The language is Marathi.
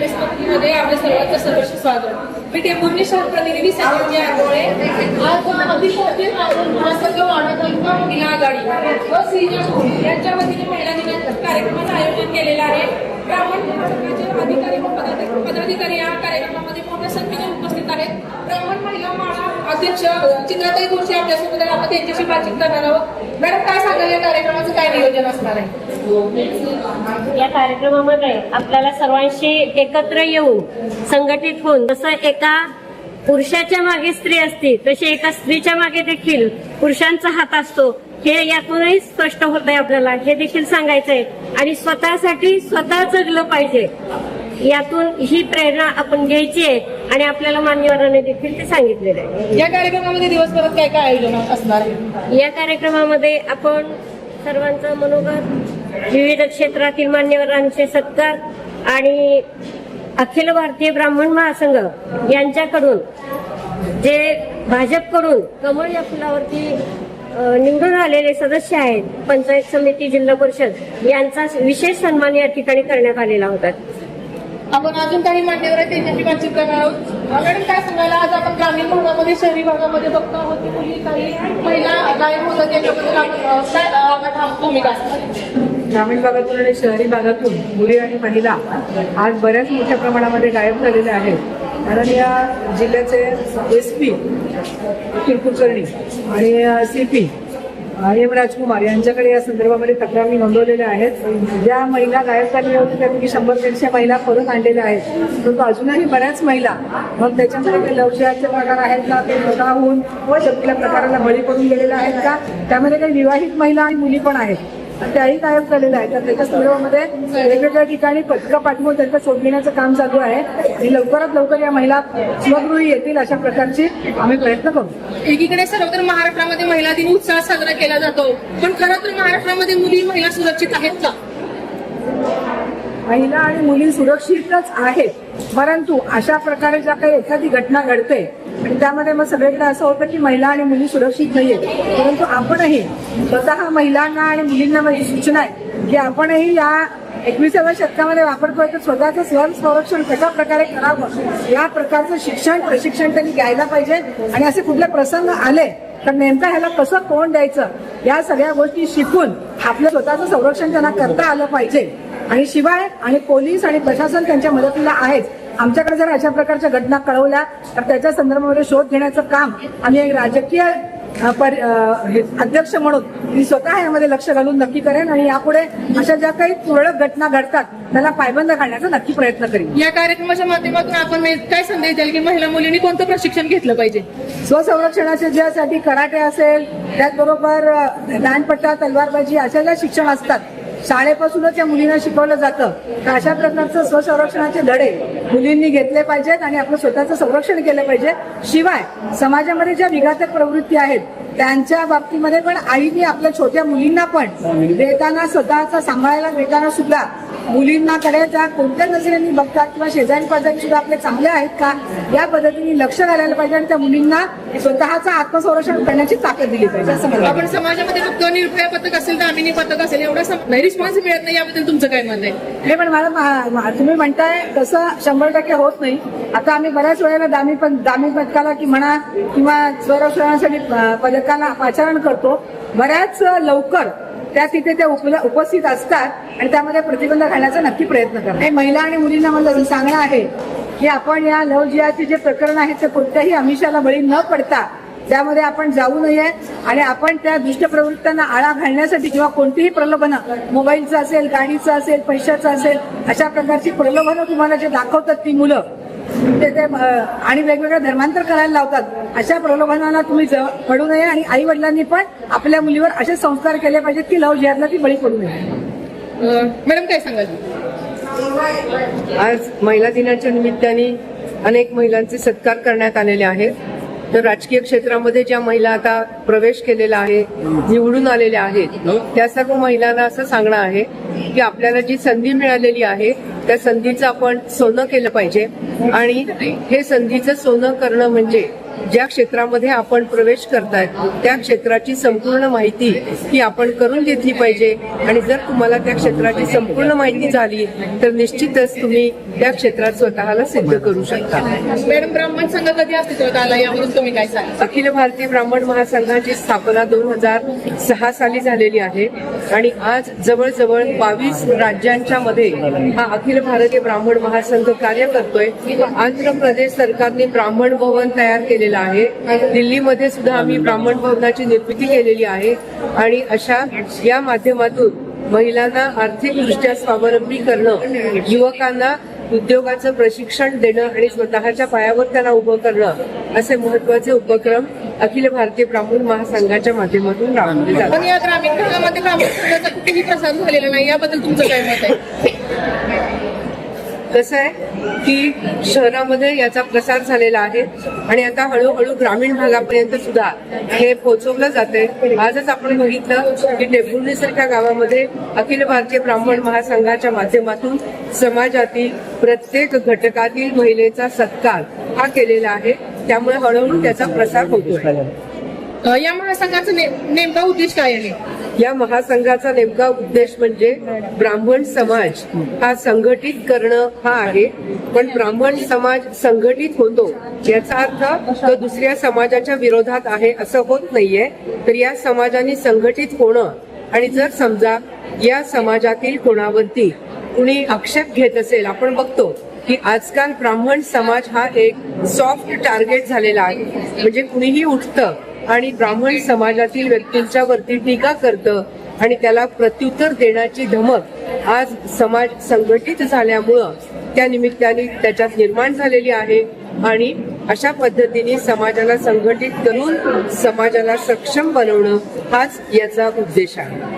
फेसबुकमध्ये आपल्या सर्वांचं सहर्ष स्वागत। मी टेंभुर्णी शहर प्रतिनिधी संजीवनी आंबोळे। आज अभिषेक महासंघ वाढवताना महिला आघाडी व श्रीजन यांच्या वतीने महिला दिनाच्या कार्यक्रमाचं आयोजन केलेलं आहे। ब्राह्मण समाजाचे अधिकारी व पदाधिकारी या कार्यक्रमामध्ये मोठ्या संख्येने उपस्थित आहेत। ब्राह्मण महिला माळा अध्यक्ष चित्राताई जोशी आपल्यासोबत आहेत। आपण त्यांच्याशी बातचीत करणार आहोत। मॅडम, काय सांगाल या कार्यक्रमाचं काय नियोजन असणार आहे? या कार्यक्रमामध्ये आपल्याला सर्वांशी एकत्र येऊन संघटित होऊन जसं एका पुरुषाच्या मागे स्त्री असते तशी एका स्त्रीच्या मागे देखील पुरुषांचा हात असतो हे यातूनही स्पष्ट होत आहे। आपल्याला हे देखील सांगायचंय आणि स्वतःसाठी स्वतः जगलं पाहिजे यातून ही प्रेरणा आपण घ्यायची आहे आणि आपल्याला मान्यवरांनी देखील ते सांगितलेलं आहे। या कार्यक्रमामध्ये दिवसभरात काय काय आयोजन असणार आहे? या कार्यक्रमामध्ये आपण सर्वांचा मनोगत, विविध क्षेत्रातील मान्यवरांचे सत्कार आणि अखिल भारतीय ब्राह्मण महासंघ यांच्याकडून जे भाजपकडून कमळ या फुलावरती निवडून आलेले सदस्य आहेत, पंचायत समिती, जिल्हा परिषद यांचा विशेष सन्मान या ठिकाणी करण्यात आलेला होता। आपण अजून काही मान्यवर आहेत त्यांच्याशी बातचीत करणार आहोत। मॅडम, काय सांगायला आज आपण ग्रामीण भागामध्ये शहरी भागामध्ये बघतो आहोत की मुली काही महिला गायब होतात त्याच्याबद्दल आपण भूमिका असणार? ग्रामीण भागातून आणि शहरी भागातून मुली आणि महिला आज बऱ्याच मोठ्या प्रमाणामध्ये गायब झालेल्या आहेत। कारण या जिल्ह्याचे SP अखिल कुलकर्णी आणि CP एम राजकुमार यांच्याकडे या संदर्भामध्ये तक्रारी नोंदवलेल्या आहेत। ज्या महिला गायब झालेल्या होत्या त्यापैकी 100-150 महिला परत आणलेल्या आहेत, परंतु अजूनही बऱ्याच महिला मग त्याच्यामध्ये काही लवचियाचे प्रकार आहेत का, ते स्वतःहून व शक्तीला प्रकाराला बळी पडून गेलेल्या आहेत का, त्यामध्ये काही विवाहित महिला आणि मुली पण आहेत, त्याही गायब झालेल्या आहेत। तर त्याच्या संदर्भामध्ये वेगवेगळ्या ठिकाणी पथकं पाठवून त्यांचं शोध घेण्याचं काम चालू आहे आणि लवकरात लवकर या महिला स्वगृही येतील अशा प्रकारची आम्ही प्रयत्न करू। एकीकडे सर्वत्र महाराष्ट्रामध्ये महिला दिन उत्साह साजरा केला जातो, पण खरं तर महाराष्ट्रामध्ये महिला सुरक्षित आहेत का? महिला आणि मुली सुरक्षितच आहेत, परंतु अशा प्रकारे ज्या काही एखादी घटना घडते आणि त्यामध्ये मग सगळीकडे असं होतं की महिला आणि मुली सुरक्षित नाहीयेत, परंतु आपणही स्वतः महिलांना आणि मुलींना माझी सूचना आहे की आपणही या 21व्या शतकामध्ये वापरतोय तर स्वतःचं स्वसंरक्षण कशा प्रकारे करावं या प्रकारचं प्रशिक्षण त्यांनी घ्यायला पाहिजे आणि असे कुठले प्रसंग आले तर नेमका ह्याला कसं तोंड द्यायचं या सगळ्या गोष्टी शिकून आपलं स्वतःचं संरक्षण त्यांना करता आलं पाहिजे। आणि शिवाय आणि पोलीस आणि प्रशासन त्यांच्या मदतीला आहेच। आमच्याकडे जर अशा प्रकारच्या घटना कळवल्या तर त्याच्या संदर्भामध्ये शोध घेण्याचं काम आम्ही एक राजकीय अध्यक्ष म्हणून मी स्वतः यामध्ये लक्ष घालून नक्की करेन आणि यापुढे अशा ज्या काही तुरळक घटना घडतात त्याला पायबंद घालण्याचा नक्की प्रयत्न करेन। या कार्यक्रमाच्या माध्यमातून आपण काय संदेश द्याल की महिला मुलींनी कोणतं प्रशिक्षण घेतलं पाहिजे? स्वसंरक्षणाचे ज्यासाठी कराटे असेल, त्याचबरोबर दांडपट्टा, तलवारबाजी अशा ज्या शिक्षण असतात शाळेपासूनच या मुलींना शिकवलं जातं, तर अशा प्रकारचं स्वसंरक्षणाचे धडे मुलींनी घेतले पाहिजेत आणि आपलं स्वतःचं संरक्षण केलं पाहिजे। शिवाय समाजामध्ये ज्या विघातक प्रवृत्ती आहेत त्यांच्या बाबतीमध्ये पण आईने आपल्या छोट्या मुलींना पण देताना स्वतःचा सांभाळायला देताना सुद्धा मुलींनाकडे त्या कोणत्या नजरेने बघतात किंवा शेजारी पाजारी सुद्धा आपले चांगले आहेत का या पद्धतीने लक्ष घालायला पाहिजे आणि त्या मुलींना स्वतःचं आत्मसंरक्षण करण्याची ताकद दिली पाहिजे असं मला आपण समाजामध्ये बघतो निर्भया पथक असेल, दामिनी पथक असेल, एवढा रिस्पॉन्स मिळत नाही, याबद्दल तुमचं काय मत आहे? हे पण मला तुम्ही म्हणताय तसं 100% होत नाही। आता आम्ही बऱ्याच वेळेला दामी पथकाला की म्हणा किंवा स्वसंरक्षणासाठी पथकाला पाचारण करतो, बऱ्याच लवकर त्या तिथे त्या उपस्थित असतात आणि त्यामध्ये प्रतिबंध घालण्याचा नक्की प्रयत्न करतात। महिला आणि मुलींना मला सांगणं आहे की आपण या लव जिहादचे जे प्रकरण आहे ते कोणत्याही आमिषाला बळी न पडता त्यामध्ये आपण जाऊ नये आणि आपण त्या दुष्ट प्रवृत्तींना आळा घालण्यासाठी किंवा कोणतीही प्रलोभनं, मोबाईलचं असेल, गाडीचं असेल, पैशाचं असेल, अशा प्रकारची प्रलोभनं तुम्हाला जे दाखवतात ती मुलं ते आणि वेगवेगळ्या धर्मांतर करायला लावतात, अशा प्रलोभनाला तुम्ही पडू नये आणि आई वडिलांनी पण आपल्या मुलीवर असे संस्कार केले पाहिजेत की लव जिहादला ती बळी पडू नये। मॅडम, काय सांगाल? आज महिला दिनाच्या निमित्ताने अनेक महिलांचे सत्कार करण्यात आलेले आहेत। तर राजकीय क्षेत्रामध्ये ज्या महिला आता प्रवेश केलेला आहे, निवडून आलेल्या आहेत, त्या सर्व महिलांना असं सांगणं आहे की आपल्याला जी संधी मिळालेली आहे त्या संधीचं आपण सोनं केलं पाहिजे आणि हे संधीचं सोनं करणं म्हणजे ज्या क्षेत्रामध्ये आपण प्रवेश करतायत त्या क्षेत्राची संपूर्ण माहिती ही आपण करून घेतली पाहिजे आणि जर तुम्हाला त्या क्षेत्राची संपूर्ण माहिती झाली तर निश्चितच तुम्ही त्या क्षेत्रात स्वतःला सिद्ध करू शकता. मॅडम, ब्राह्मण संघ कधी अस्तित्वात आला याबद्दल तुम्ही काय सांगा? अखिल भारतीय ब्राह्मण महासंघाची स्थापना 2006 साली झालेली आहे आणि आज जवळजवळ 22 राज्यांच्या मध्ये हा अखिल भारतीय ब्राह्मण महासंघ कार्य करतोय. आंध्र प्रदेश सरकारने ब्राह्मण भवन तयार केलेलं आहे. दिल्लीमध्ये सुद्धा आम्ही ब्राह्मण भवनाची निर्मिती केलेली आहे आणि अशा या माध्यमातून महिलांना आर्थिकदृष्ट्या स्वावलंबी करणं, युवकांना उद्योगाचं प्रशिक्षण देणं आणि स्वतःच्या पायावर त्यांना उभं करणं असे महत्वाचे उपक्रम अखिल भारतीय ब्राह्मण महासंघाच्या माध्यमातून राबवले जातात. पण या ग्रामीण भागामध्ये ब्राह्मण संघाचा कुठेही प्रसार झालेला नाही, याबद्दल तुमचं काय मत आहे? कसं आहे की शहरामध्ये याचा प्रसार झालेला आहे आणि आता हळूहळू ग्रामीण भागापर्यंत सुद्धा हे पोहोचवलं जाते. आजच आपण बघितलं की टेंभुर्णीसारख्या गावामध्ये अखिल भारतीय ब्राह्मण महासंघाच्या माध्यमातून समाजातील प्रत्येक घटकातील महिलेचा सत्कार हा केलेला आहे. त्यामुळे हळूहळू त्याचा प्रसार होतोय. या महासंघाचा नेमका उद्देश काय आहे? या महासंघाचा नेमका उद्देश म्हणजे ब्राह्मण समाज हा संघटित करणं हा आहे. पण ब्राह्मण समाज संघटित होतो याचा अर्थ तो दुसऱ्या समाजाच्या विरोधात आहे असं होत नाहीये. तर या समाजाने संघटित होणं आणि जर समजा या समाजातील कोणावरती कुणी आक्षेप घेत असेल, आपण बघतो की आजकाल ब्राह्मण समाज हा एक सॉफ्ट टार्गेट झालेला आहे. म्हणजे कुणीही उठतं आणि ब्राह्मण समाजातील व्यक्तींच्या वरती टीका करतं आणि त्याला प्रत्युत्तर देण्याची धमक आज समाज संघटित झाल्यामुळं त्या निमित्ताने त्याच्यात निर्माण झालेली आहे. आणि अशा पद्धतीने समाजाला संघटित करून समाजाला सक्षम बनवणं हाच याचा उद्देश आहे.